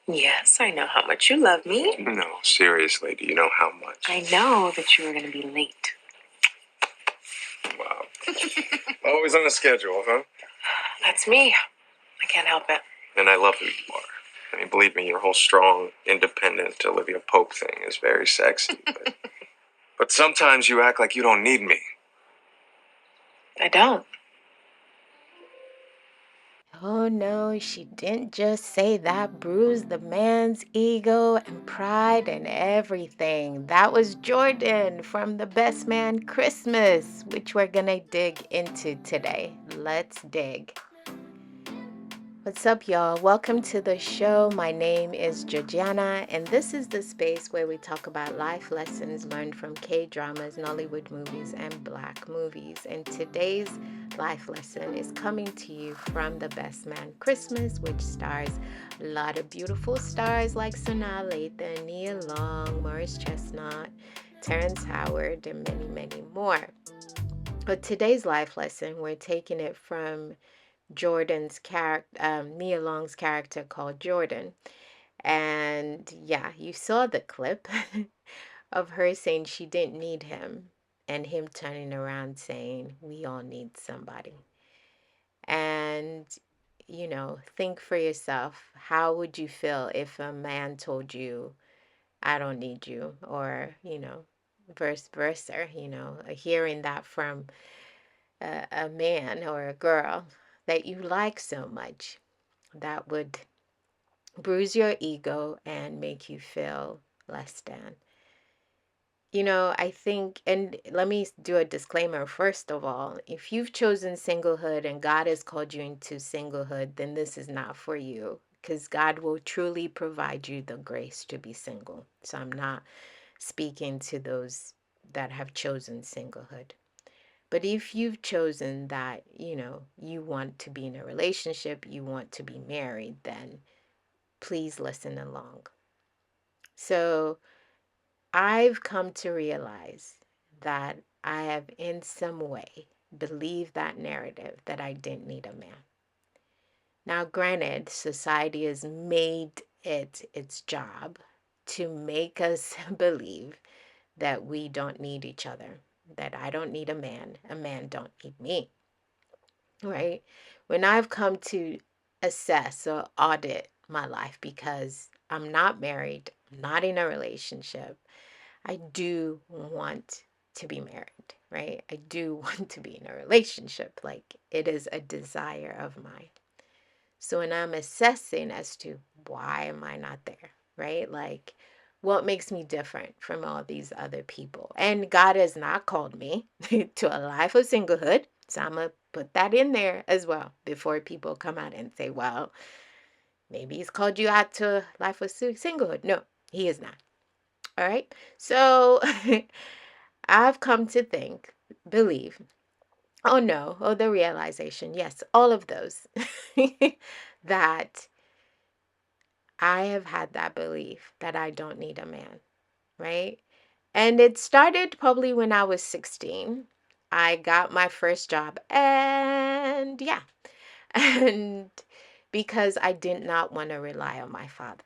Yes, I know how much you love me. No, seriously, do you know how much? I know that you were going to be late. Wow. Always on a schedule, huh? That's me. I can't help it. And I love who you are. I mean, believe me, your whole strong, independent Olivia Pope thing is very sexy. But sometimes you act like you don't need me. I don't. Oh no, she didn't just say that bruised the man's ego and pride and everything. That was Jordan from The Best Man Christmas, which we're gonna dig into today. Let's dig. What's up, y'all? Welcome to the show. My name is Georgiana, and this is the space where we talk about life lessons learned from K-dramas, Nollywood movies, and Black movies. And today's life lesson is coming to you from The Best Man Christmas, which stars a lot of beautiful stars like Sanaa Lathan, Nia Long, Morris Chestnut, Terrence Howard, and many, many more. But today's life lesson, we're taking it from Jordan's character, Nia Long's character called Jordan. And yeah, you saw the clip of her saying she didn't need him and him turning around saying, we all need somebody. And, think for yourself, how would you feel if a man told you, I don't need you? Or, vice versa, hearing that from a man or a girl that you like so much. That would bruise your ego and make you feel less than. I think, and let me do a disclaimer first of all. If you've chosen singlehood and God has called you into singlehood, then this is not for you because God will truly provide you the grace to be single. So I'm not speaking to those that have chosen singlehood. But if you've chosen that, you want to be in a relationship, you want to be married, then please listen along. So I've come to realize that I have in some way believed that narrative that I didn't need a man. Now, granted, society has made it its job to make us believe that we don't need each other, that I don't need a man don't need me, right? When I've come to assess or audit my life because I'm not married, I'm not in a relationship, I do want to be married, right? I do want to be in a relationship. Like it is a desire of mine. So when I'm assessing as to why am I not there, right? Like what makes me different from all these other people? And God has not called me to a life of singlehood. So I'm going to put that in there as well before people come out and say, well, maybe he's called you out to a life of singlehood. No, he is not. All right. So I've come to believe, the realization, yes, all of those, that I have had that belief that I don't need a man, right? And it started probably when I was 16. I got my first job, and yeah, and because I did not want to rely on my father,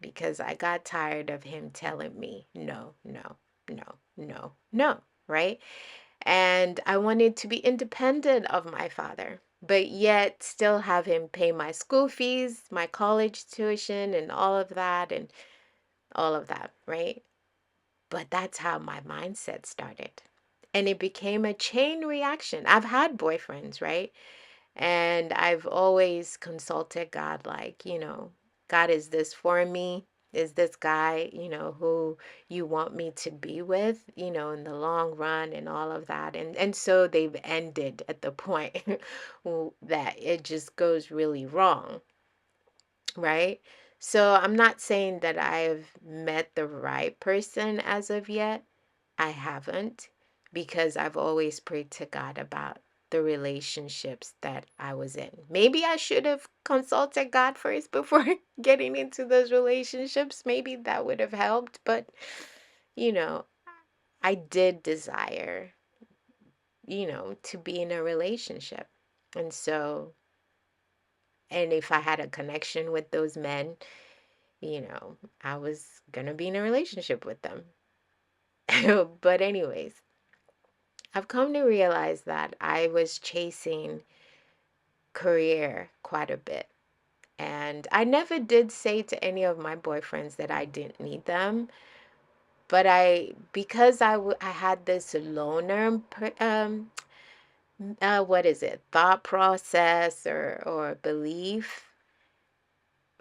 because I got tired of him telling me no, no, no, no, no, right? And I wanted to be independent of my father, but yet still have him pay my school fees, my college tuition, and all of that, right? But that's how my mindset started. And it became a chain reaction. I've had boyfriends, right? And I've always consulted God, like, God, is this for me? Is this guy, who you want me to be with, in the long run and all of that? And so they've ended at the point that it just goes really wrong, right? So I'm not saying that I've met the right person as of yet. I haven't, because I've always prayed to God about the relationships that I was in. Maybe I should have consulted God first before getting into those relationships. Maybe that would have helped. But, you know, I did desire, to be in a relationship. And so, and if I had a connection with those men, I was gonna be in a relationship with them. But anyways, I've come to realize that I was chasing career quite a bit. And I never did say to any of my boyfriends that I didn't need them. But because I had this loner, what is it, thought process or belief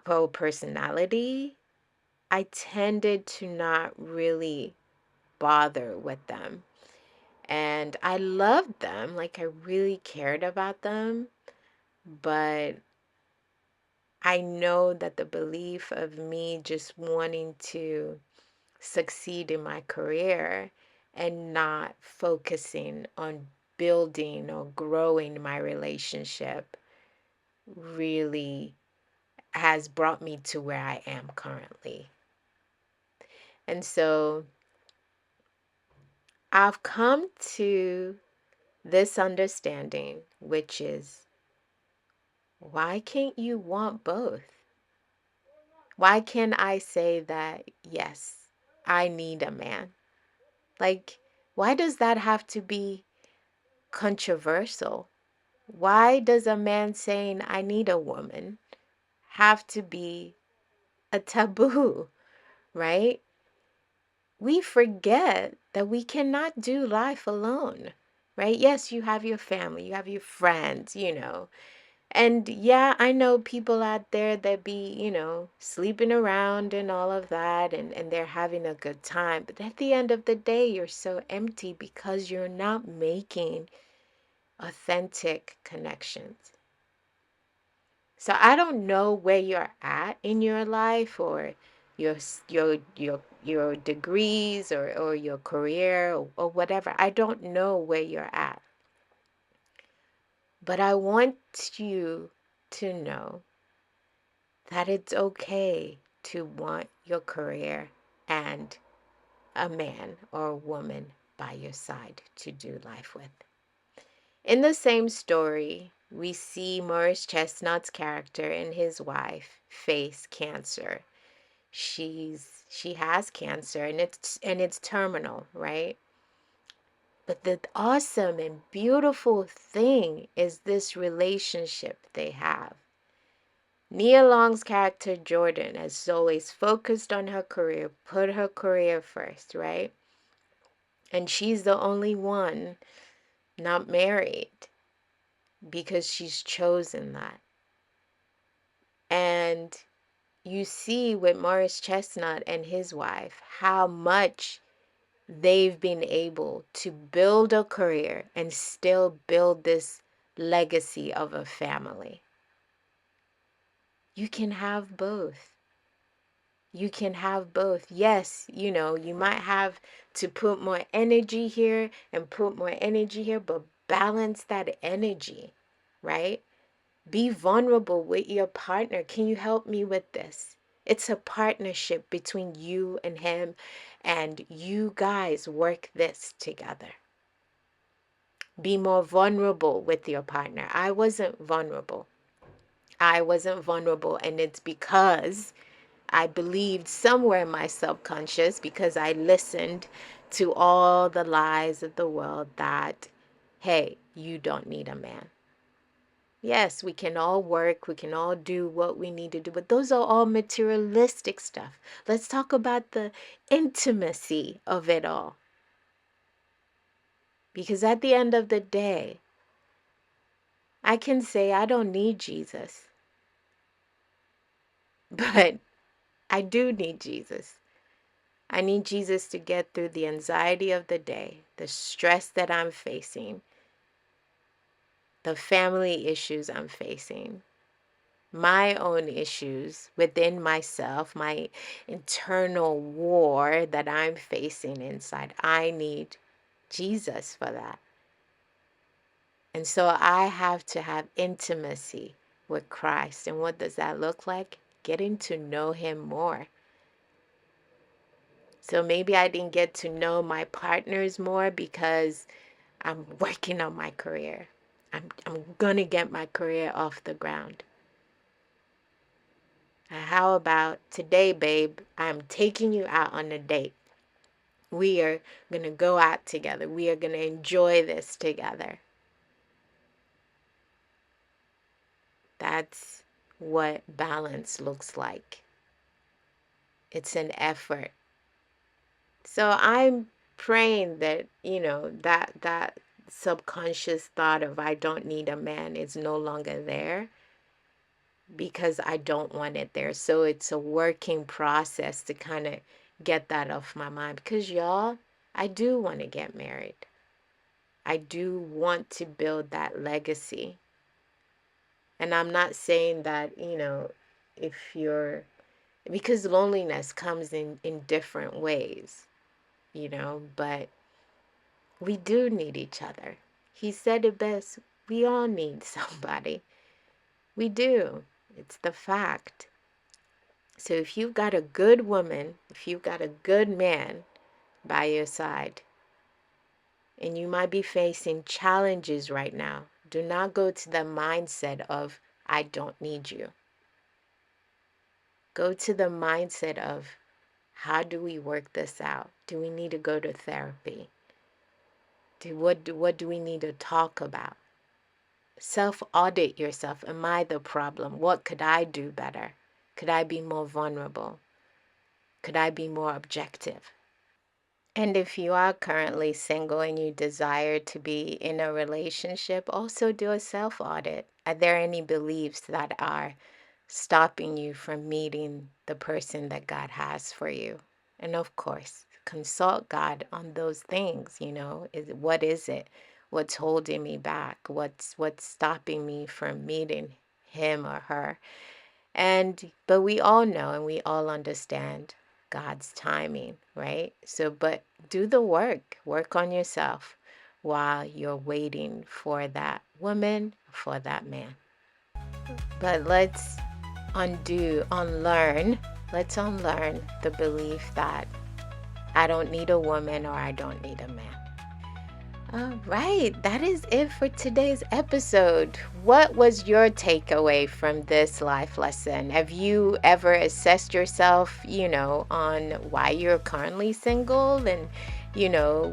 or personality, I tended to not really bother with them. And I loved them, like I really cared about them, but I know that the belief of me just wanting to succeed in my career and not focusing on building or growing my relationship really has brought me to where I am currently. And so I've come to this understanding, which is, why can't you want both? Why can't I say that, yes, I need a man? Like, why does that have to be controversial? Why does a man saying, I need a woman, have to be a taboo, right? We forget that we cannot do life alone, right? Yes, you have your family, you have your friends, And yeah, I know people out there that be, sleeping around and all of that, and they're having a good time. But at the end of the day, you're so empty because you're not making authentic connections. So I don't know where you're at in your life, or your degrees, or your career, or whatever. I don't know where you're at. But I want you to know that it's okay to want your career and a man or a woman by your side to do life with. In the same story, we see Morris Chestnut's character and his wife face cancer. She has cancer, and it's terminal, right? But the awesome and beautiful thing is this relationship they have. Nia Long's character Jordan has always focused on her career, put her career first, right? And she's the only one not married because she's chosen that. And you see with Morris Chestnut and his wife how much they've been able to build a career and still build this legacy of a family. You can have both. You can have both. Yes, you might have to put more energy here and put more energy here, but balance that energy, right? Be vulnerable with your partner. Can you help me with this? It's a partnership between you and him, and you guys work this together. Be more vulnerable with your partner. I wasn't vulnerable. And it's because I believed somewhere in my subconscious, because I listened to all the lies of the world, that, hey, you don't need a man. Yes, we can all work, we can all do what we need to do, but those are all materialistic stuff. Let's talk about the intimacy of it all. Because at the end of the day, I can say I don't need Jesus, but I do need Jesus. I need Jesus to get through the anxiety of the day, the stress that I'm facing, the family issues I'm facing, my own issues within myself, my internal war that I'm facing inside. I need Jesus for that. And so I have to have intimacy with Christ. And what does that look like? Getting to know him more. So maybe I didn't get to know my partners more because I'm working on my career. I'm going to get my career off the ground. How about today, babe? I'm taking you out on a date. We are going to go out together. We are going to enjoy this together. That's what balance looks like. It's an effort. So I'm praying that, that subconscious thought of I don't need a man is no longer there because I don't want it there. So it's a working process to kind of get that off my mind because y'all, I do want to get married. I do want to build that legacy. And I'm not saying that, if you're, because loneliness comes in different ways, but we do need each other. He said it best. We all need somebody. We do. It's the fact. So if you've got a good woman, if you've got a good man by your side, and you might be facing challenges right now, do not go to the mindset of, I don't need you. Go to the mindset of, how do we work this out? Do we need to go to therapy? What do we need to talk about? Self-audit yourself. Am I the problem? What could I do better? Could I be more vulnerable? Could I be more objective? And if you are currently single and you desire to be in a relationship, also do a self-audit. Are there any beliefs that are stopping you from meeting the person that God has for you? And of course, consult God on those things, what is it? What's holding me back? What's stopping me from meeting him or her? But we all know and we all understand God's timing, right? So, but do the work on yourself while you're waiting for that woman, for that man. But let's unlearn the belief that I don't need a woman or I don't need a man. All right, that is it for today's episode. What was your takeaway from this life lesson? Have you ever assessed yourself, on why you're currently single and,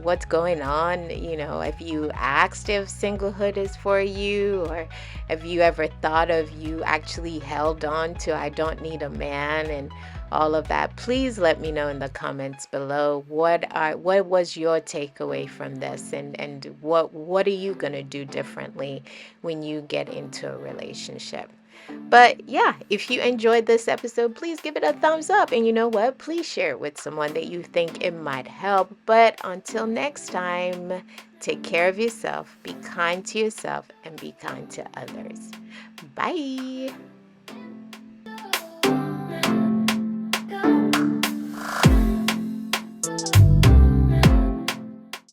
what's going on? Have you asked if singlehood is for you, or have you ever thought of you actually held on to I don't need a man and all of that? Please let me know in the comments below what was your takeaway from this, and what are you gonna do differently when you get into a relationship. But yeah, if you enjoyed this episode, please give it a thumbs up, and you know what, please share it with someone that you think it might help. But until next time, take care of yourself, be kind to yourself, and be kind to others. Bye.